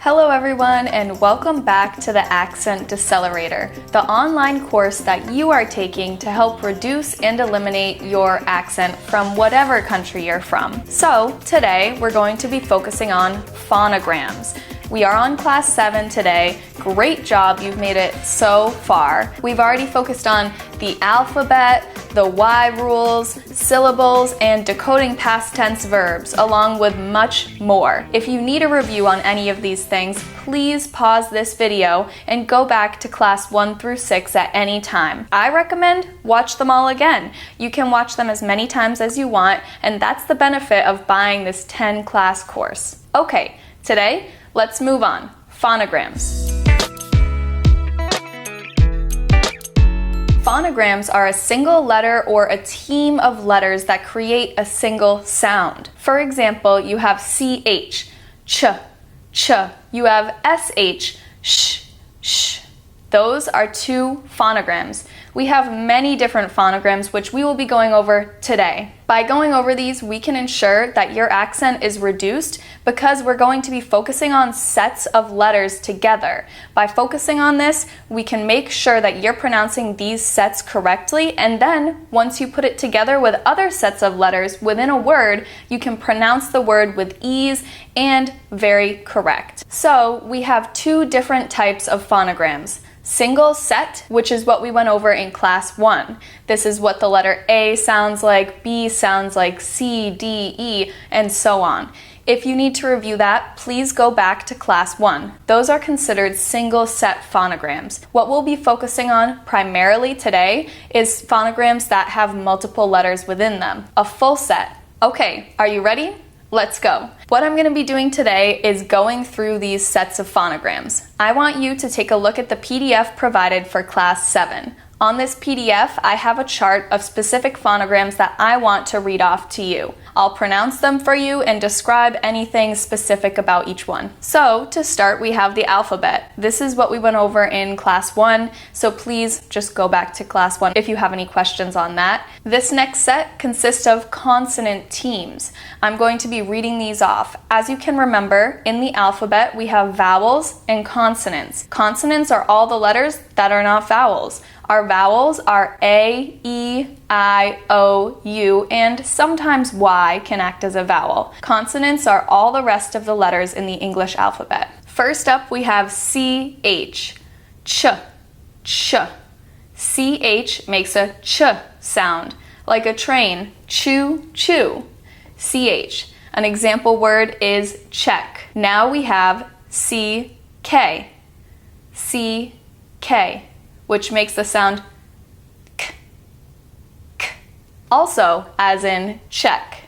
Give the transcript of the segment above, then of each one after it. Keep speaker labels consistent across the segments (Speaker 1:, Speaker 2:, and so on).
Speaker 1: Hello everyone, and welcome back to the Accent Decelerator, the online course that you are taking to help reduce and eliminate your accent from whatever country you're from. So today we're going to be focusing on phonograms. We are on class 7 today. Great job, you've made it so far. We've already focused on the alphabet, the Y rules, syllables, and decoding past tense verbs, along with much more. If you need a review on any of these things, please pause this video and go back to class 1 through 6 at any time. I recommend watch them all again. You can watch them as many times as you want, and that's the benefit of buying this 10 class course. Okay, today, let's move on. Phonograms. Phonograms are a single letter or a team of letters that create a single sound. For example, you have CH, ch, ch. You have SH, sh, sh. Those are 2 phonograms. We have many different phonograms which we will be going over today. By going over these, we can ensure that your accent is reduced because we're going to be focusing on sets of letters together. By focusing on this, we can make sure that you're pronouncing these sets correctly, and then once you put it together with other sets of letters within a word, you can pronounce the word with ease and very correct. So we have 2 different types of phonograms. Single set, which is what we went over in class 1. This is what the letter A sounds like, B sounds like, C, D, E, and so on. If you need to review that, please go back to class 1. Those are considered single set phonograms. What we'll be focusing on primarily today is phonograms that have multiple letters within them. A full set. Okay, are you ready? Let's go. What I'm going to be doing today is going through these sets of phonograms. I want you to take a look at the PDF provided for class 7. On this PDF, I have a chart of specific phonograms that I want to read off to you. I'll pronounce them for you and describe anything specific about each one. So, to start, we have the alphabet. This is what we went over in class 1, so please just go back to class 1 if you have any questions on that. This next set consists of consonant teams. I'm going to be reading these off. As you can remember, in the alphabet, we have vowels and consonants. Consonants are all the letters that are not vowels. Our vowels are A, E, I, O, U, and sometimes Y can act as a vowel. Consonants are all the rest of the letters in the English alphabet. First up, we have CH, ch, ch. CH makes a ch sound, like a train, choo, choo. CH. An example word is check. Now we have CK, CK, which makes the sound k, k. Also, as in check,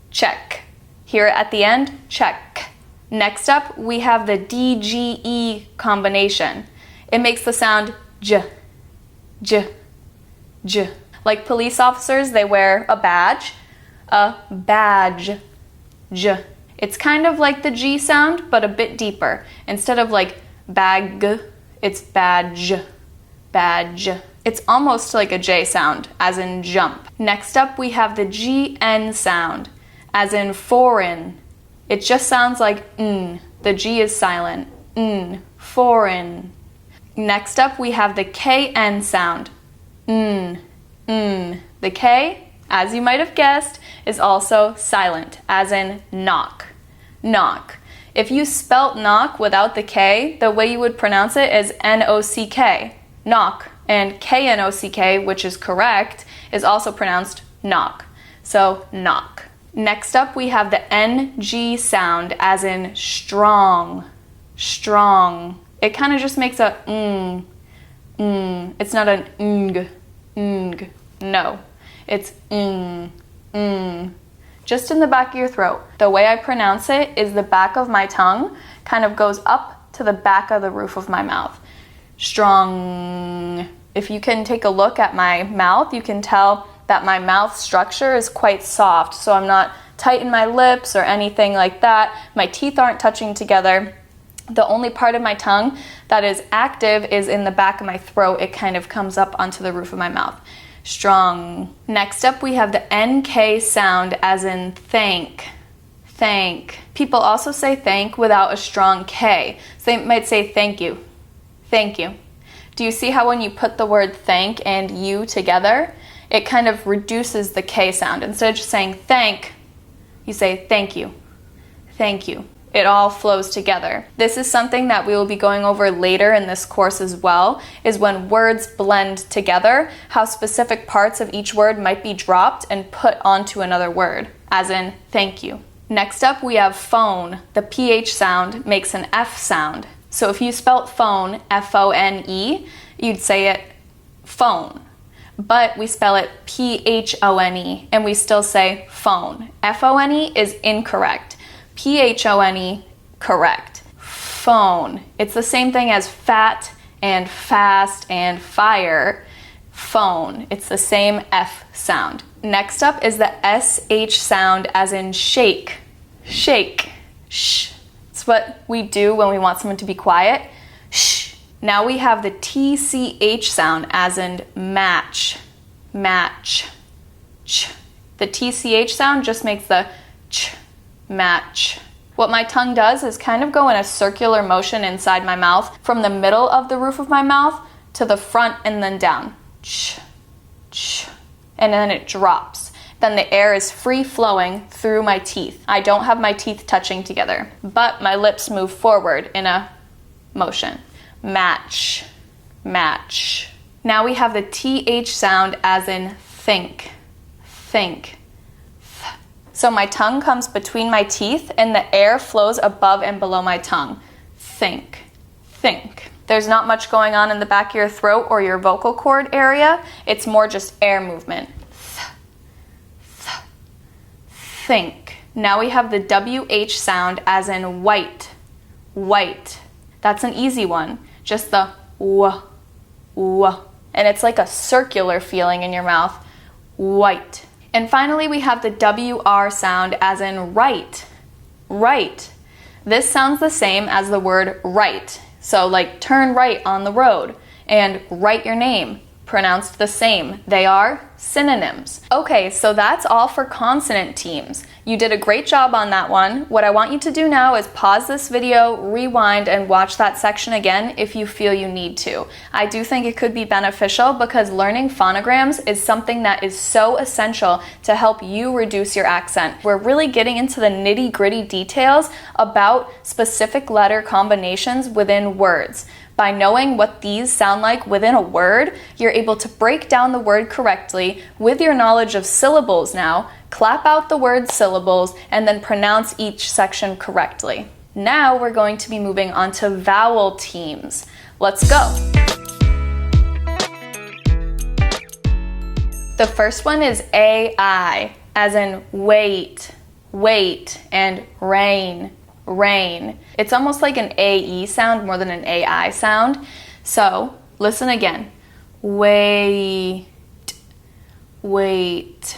Speaker 1: check. Here at the end, check. Next up, we have the DGE combination. It makes the sound j, j, j. Like police officers, they wear a badge, j. It's kind of like the G sound, but a bit deeper. Instead of like bag, it's badge. Badge. It's almost like a J sound, as in jump. Next up, we have the GN sound, as in foreign. It just sounds like n. The G is silent. N. Foreign. Next up, we have the KN sound. N. N. The K, as you might have guessed, is also silent, as in knock. Knock. If you spelt knock without the K, the way you would pronounce it is N-O-C-K. Knock, and K-N-O-C-K, which is correct, is also pronounced knock. So, knock. Next up, we have the N-G sound, as in strong, strong. It kind of just makes a It's not an ng. No, it's just in the back of your throat. The way I pronounce it is the back of my tongue kind of goes up to the back of the roof of my mouth. Strong. If you can take a look at my mouth, you can tell that my mouth structure is quite soft, so I'm not tight in my lips or anything like that. My teeth aren't touching together. The only part of my tongue that is active is in the back of my throat. It kind of comes up onto the roof of my mouth. Strong. Next up, we have the NK sound, as in thank. thank. People also say thank without a strong K. So they might say thank you, thank you. Do you see how when you put the word thank and you together, it kind of reduces the K sound? Instead of just saying thank, you say thank you, thank you. It all flows together. This is something that we will be going over later in this course as well, is when words blend together, how specific parts of each word might be dropped and put onto another word, as in thank you. Next up, we have phone. The PH sound makes an F sound. So if you spelt phone, F-O-N-E, you'd say it phone. But we spell it P-H-O-N-E, and we still say phone. F-O-N-E is incorrect. P-H-O-N-E, correct. Phone. It's the same thing as fat and fast and fire. Phone. It's the same F sound. Next up is the SH sound as in shake. Shake. Shh. It's what we do when we want someone to be quiet. Shh. Now we have the TCH sound as in match. Match. Ch. The TCH sound just makes the ch. Match. What my tongue does is kind of go in a circular motion inside my mouth from the middle of the roof of my mouth to the front and then down. Ch, ch, and then it drops. Then the air is free flowing through my teeth. I don't have my teeth touching together, but my lips move forward in a motion. Match, match. Now we have the TH sound as in think, think. So my tongue comes between my teeth and the air flows above and below my tongue. Think, think. There's not much going on in the back of your throat or your vocal cord area. It's more just air movement. Think. Now we have the WH sound as in white, white. That's an easy one. Just the w, w. And it's like a circular feeling in your mouth. White. And finally, we have the WR sound as in right, right. This sounds the same as the word right. So like turn right on the road and write your name, pronounced the same. They are synonyms. Okay, so that's all for consonant teams. You did a great job on that one. What I want you to do now is pause this video, rewind, and watch that section again if you feel you need to. I do think it could be beneficial because learning phonograms is something that is so essential to help you reduce your accent. We're really getting into the nitty-gritty details about specific letter combinations within words. By knowing what these sound like within a word, you're able to break down the word correctly with your knowledge of syllables now, clap out the word syllables, and then pronounce each section correctly. Now we're going to be moving on to vowel teams. Let's go. The first one is AI, as in wait, wait, and rain, rain. It's almost like an AE sound more than an AI sound. So listen again. Wait, wait,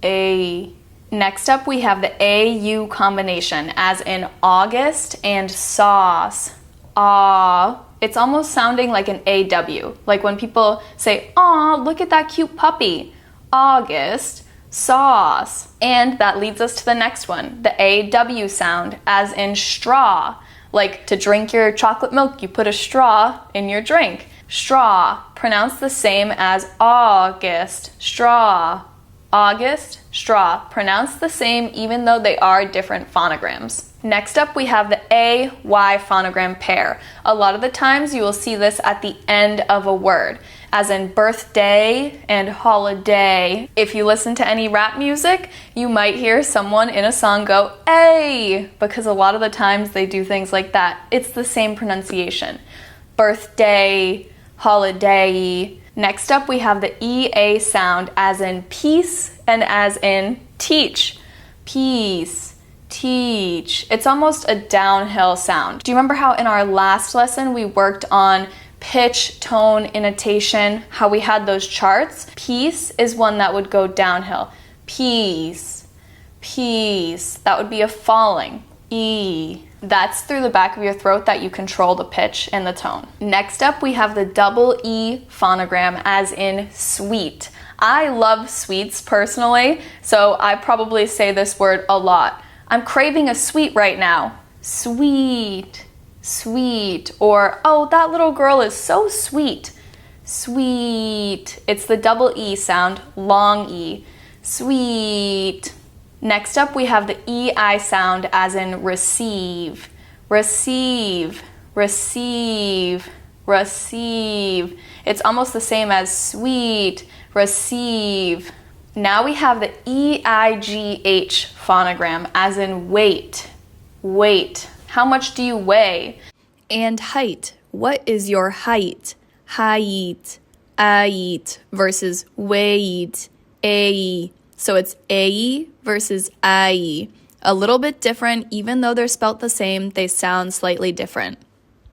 Speaker 1: A. Next up we have the AU combination, as in August and sauce. Ah. It's almost sounding like an AW. Like when people say, aw, look at that cute puppy. August, sauce. And that leads us to the next one, the AW sound, as in straw. Like to drink your chocolate milk, you put a straw in your drink. Straw, pronounced the same as August, straw. August, straw, pronounced the same even though they are different phonograms. Next up we have the AY phonogram pair. A lot of the times you will see this at the end of a word, as in birthday and holiday. If you listen to any rap music, you might hear someone in a song go, "ay," because a lot of the times they do things like that. It's the same pronunciation. Birthday, holiday. Next up we have the EA sound, as in peace and as in teach. Peace, teach. It's almost a downhill sound. Do you remember how in our last lesson we worked on pitch, tone, intonation, how we had those charts? Peace is one that would go downhill. Peace, peace. That would be a falling. E. That's through the back of your throat that you control the pitch and the tone. Next up, we have the double E phonogram, as in sweet. I love sweets personally, so I probably say this word a lot. I'm craving a sweet right now. Sweet, sweet. Or, oh, that little girl is so sweet. Sweet. It's the double E sound, long E. Sweet. Next up, we have the EI sound as in receive. Receive, receive, receive. It's almost the same as sweet, receive. Now we have the EIGH phonogram as in weight, weight. How much do you weigh? And height. What is your height? Height, height versus weight, A. So it's A versus I. A little bit different, even though they're spelt the same, they sound slightly different.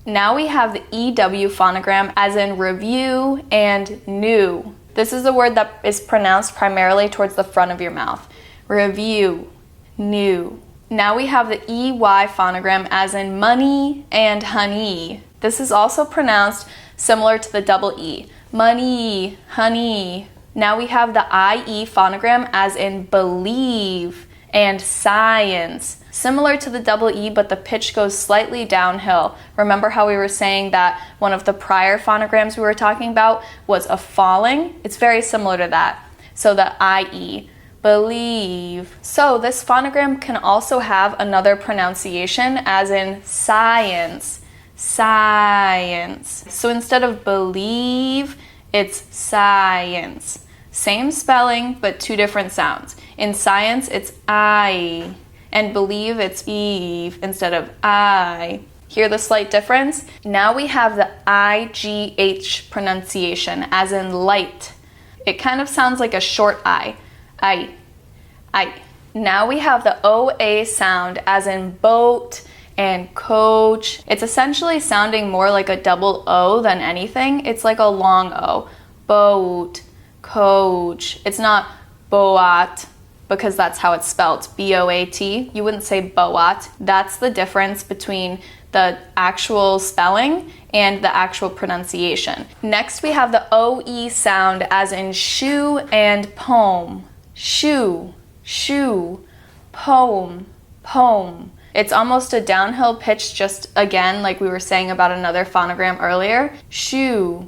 Speaker 1: Now we have the EW phonogram as in review and new. This is a word that is pronounced primarily towards the front of your mouth. Review, new. Now we have the EY phonogram as in money and honey. This is also pronounced similar to the double E. Money, honey. Now we have the IE phonogram as in believe and science. Similar to the double E, but the pitch goes slightly downhill. Remember how we were saying that one of the prior phonograms we were talking about was a falling? It's very similar to that. So the IE, believe. So this phonogram can also have another pronunciation as in science, science. So instead of believe, it's science. Same spelling, but two different sounds. In science, it's I, and believe, it's Eve instead of I. Hear the slight difference? Now we have the IGH pronunciation, as in light. It kind of sounds like a short I. I. Now we have the OA sound, as in boat and coach. It's essentially sounding more like a double O than anything. It's like a long O. Boat, coach. It's not boat, because that's how it's spelled, B-O-A-T. You wouldn't say boat. That's the difference between the actual spelling and the actual pronunciation. Next, we have the O-E sound as in shoe and poem. Shoe, shoe, poem, poem. It's almost a downhill pitch, just again, like we were saying about another phonogram earlier. Shoe,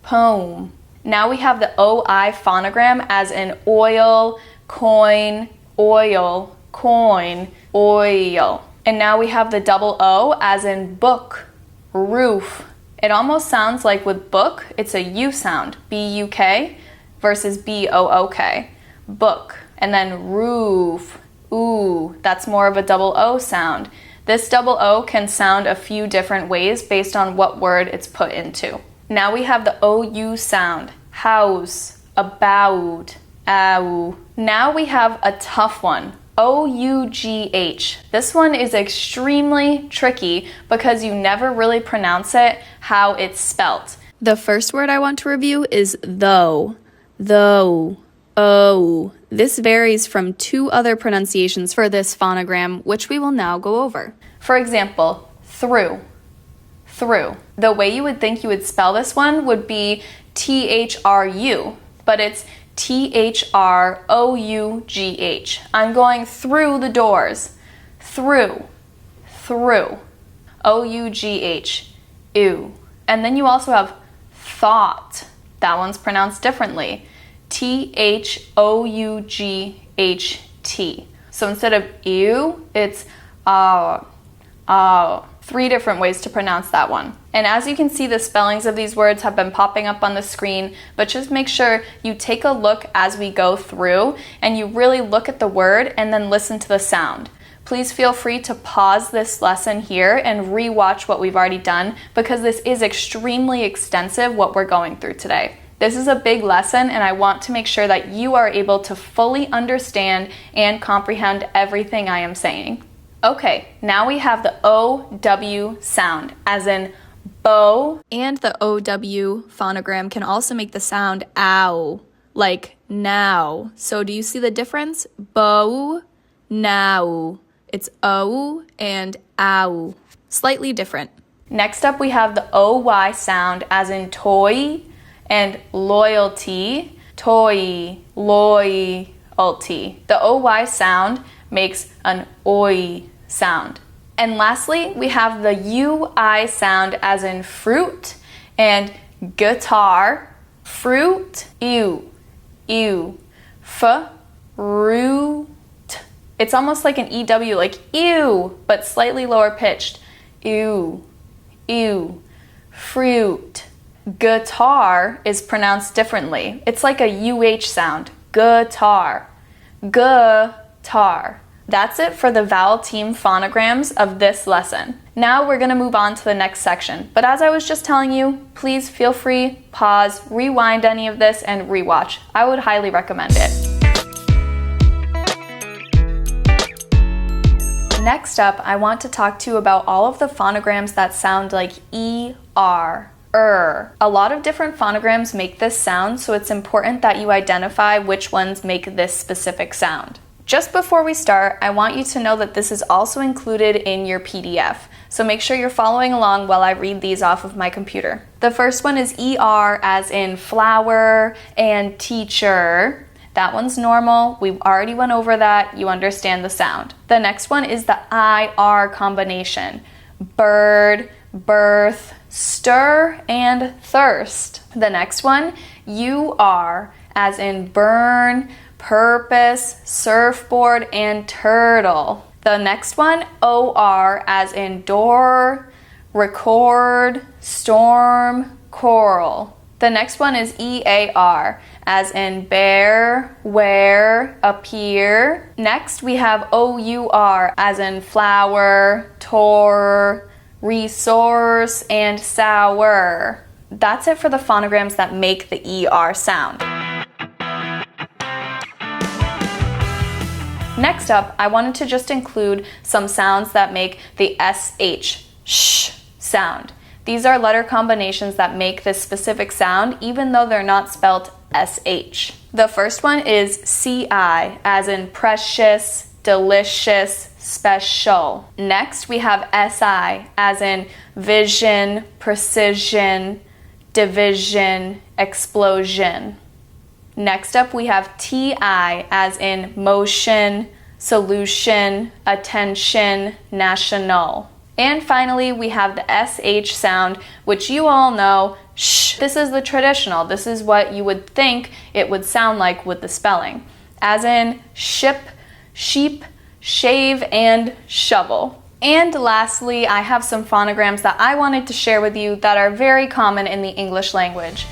Speaker 1: poem. Now we have the OI phonogram as in oil, coin, oil, coin, oil. And now we have the double O as in book, roof. It almost sounds like with book, it's a U sound, B-U-K versus B-O-O-K, book. And then roof, ooh, that's more of a double O sound. This double O can sound a few different ways based on what word it's put into. Now we have the OU sound, house, about, ow. Now we have a tough one, O-U-G-H. This one is extremely tricky because you never really pronounce it how it's spelt. The first word I want to review is though, oh. This varies from two other pronunciations for this phonogram, which we will now go over. For example, through. The way you would think you would spell this one would be T-H-R-U, but it's T-H-R-O-U-G-H. I'm going through the doors. Through. O-U-G-H. Ew. And then you also have thought. That one's pronounced differently. T-H-O-U-G-H-T. So instead of ew, it's three different ways to pronounce that one. And as you can see, the spellings of these words have been popping up on the screen, but just make sure you take a look as we go through and you really look at the word and then listen to the sound. Please feel free to pause this lesson here and re-watch what we've already done, because this is extremely extensive what we're going through today. This is a big lesson, and I want to make sure that you are able to fully understand and comprehend everything I am saying. Okay, now we have the OW sound, as in bow. And the OW phonogram can also make the sound ow, like now. So do you see the difference? Bow, now. It's O and ow. Slightly different. Next up, we have the OY sound, as in toy and loyalty. Toy, loyalty. The OY sound makes an oi sound. And lastly, we have the UI sound as in fruit and guitar, fruit, ew, fruit. It's almost like an EW, like ew, but slightly lower pitched. Ew, fruit. Guitar is pronounced differently. It's like a UH sound. Guitar. Guitar. That's it for the vowel team phonograms of this lesson. Now we're going to move on to the next section. But as I was just telling you, please feel free, pause, rewind any of this, and rewatch. I would highly recommend it. Next up, I want to talk to you about all of the phonograms that sound like ER. A lot of different phonograms make this sound, so it's important that you identify which ones make this specific sound. Just before we start, I want you to know that this is also included in your PDF, so make sure you're following along while I read these off of my computer. The first one is ER as in flower and teacher. That one's normal. We already went over that. You understand the sound. The next one is the IR combination. Bird, birth, stir, and thirst. The next one, UR as in burn, purpose, surfboard, and turtle. The next one, OR as in door, record, storm, coral. The next one is EAR as in bear, wear, appear. Next we have OUR as in flower, tour, resource, and sour. That's it for the phonograms that make the ER sound. Next up, I wanted to just include some sounds that make the SH, sh sound. These are letter combinations that make this specific sound, even though they're not spelled SH. The first one is CI, as in precious, delicious, special. Next, we have SI, as in vision, precision, division, explosion. Next up, we have TI, as in motion, solution, attention, national. And finally, we have the SH sound, which you all know, shh. This is the traditional. This is what you would think it would sound like with the spelling. As in ship, sheep, shave, and shovel. And lastly, I have some phonograms that I wanted to share with you that are very common in the English language.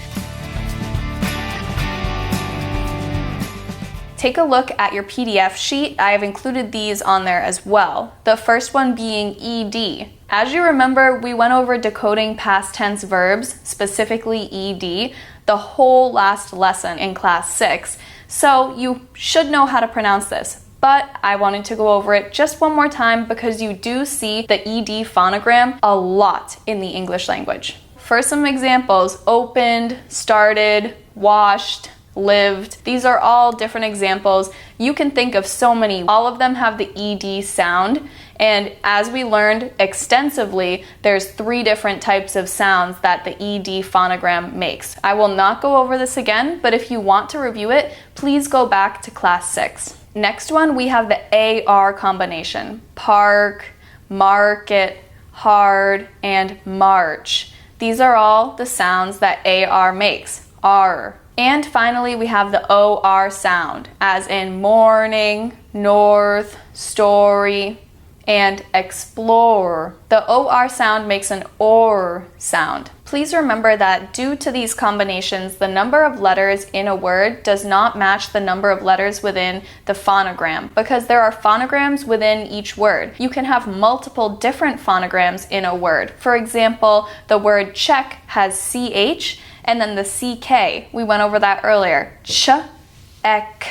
Speaker 1: Take a look at your PDF sheet. I have included these on there as well. The first one being ED. As you remember, we went over decoding past tense verbs, specifically ED, the whole last lesson in class 6. So you should know how to pronounce this. But I wanted to go over it just one more time because you do see the ED phonogram a lot in the English language. For some examples, opened, started, washed, lived. These are all different examples. You can think of so many. All of them have the ED sound. And as we learned extensively, there's 3 different types of sounds that the ED phonogram makes. I will not go over this again, but if you want to review it, please go back to class 6. Next one, we have the AR combination. Park, market, hard, and march. These are all the sounds that AR makes. R. And finally, we have the OR sound, as in morning, north, story, and explore. The OR sound makes an OR sound. Please remember that due to these combinations, the number of letters in a word does not match the number of letters within the phonogram, because there are phonograms within each word. You can have multiple different phonograms in a word. For example, the word check has CH, and then the CK. We went over that earlier. Ch, ek,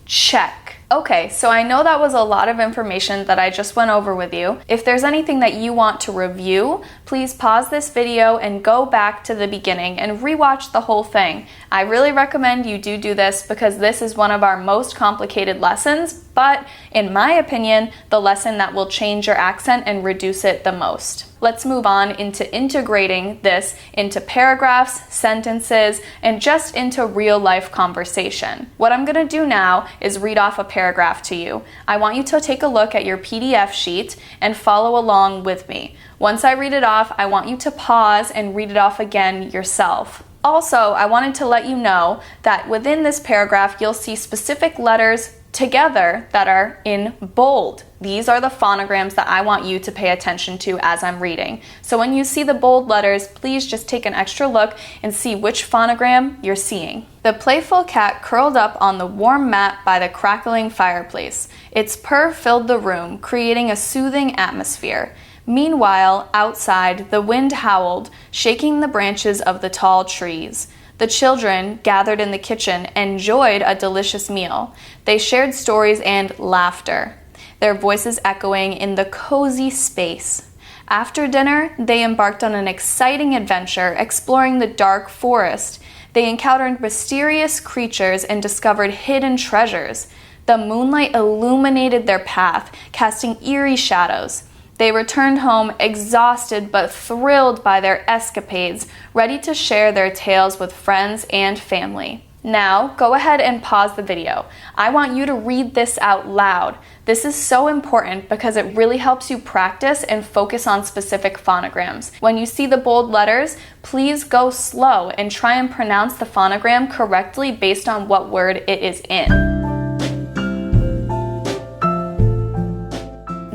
Speaker 1: check. Okay, so I know that was a lot of information that I just went over with you. If there's anything that you want to review, please pause this video and go back to the beginning and rewatch the whole thing. I really recommend you do this because this is one of our most complicated lessons, but in my opinion, the lesson that will change your accent and reduce it the most. Let's move on into integrating this into paragraphs, sentences, and just into real life conversation. What I'm going to do now is read off a paragraph to you. I want you to take a look at your PDF sheet and follow along with me. Once I read it off, I want you to pause and read it off again yourself. Also, I wanted to let you know that within this paragraph, you'll see specific letters together that are in bold. These are the phonograms that I want you to pay attention to as I'm reading. So when you see the bold letters, please just take an extra look and see which phonogram you're seeing. The playful cat curled up on the warm mat by the crackling fireplace. Its purr filled the room, creating a soothing atmosphere. Meanwhile, outside, the wind howled, shaking the branches of the tall trees. The children, gathered in the kitchen, enjoyed a delicious meal. They shared stories and laughter, their voices echoing in the cozy space. After dinner, they embarked on an exciting adventure, exploring the dark forest. They encountered mysterious creatures and discovered hidden treasures. The moonlight illuminated their path, casting eerie shadows. They returned home exhausted but thrilled by their escapades, ready to share their tales with friends and family. Now, go ahead and pause the video. I want you to read this out loud. This is so important because it really helps you practice and focus on specific phonograms. When you see the bold letters, please go slow and try and pronounce the phonogram correctly based on what word it is in.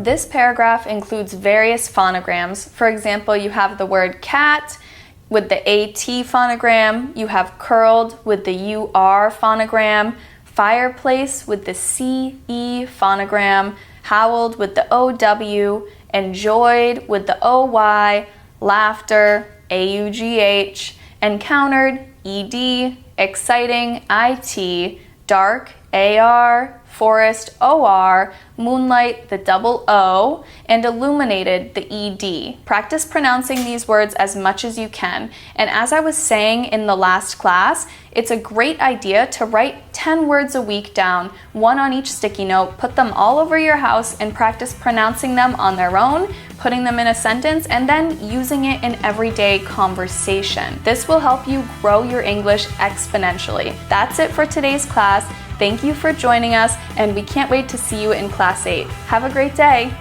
Speaker 1: This paragraph includes various phonograms. For example, you have the word cat with the AT phonogram, you have curled with the UR phonogram, fireplace with the CE phonogram, howled with the OW, enjoyed with the OY, laughter, AUGH, encountered, ED, exciting, IT, dark, AR, forest, OR, moonlight, the double O, and illuminated, the ED. Practice pronouncing these words as much as you can. And as I was saying in the last class, it's a great idea to write 10 words a week down, one on each sticky note, put them all over your house, and practice pronouncing them on their own, putting them in a sentence, and then using it in everyday conversation. This will help you grow your English exponentially. That's it for today's class. Thank you for joining us, and we can't wait to see you in Class 8. Have a great day!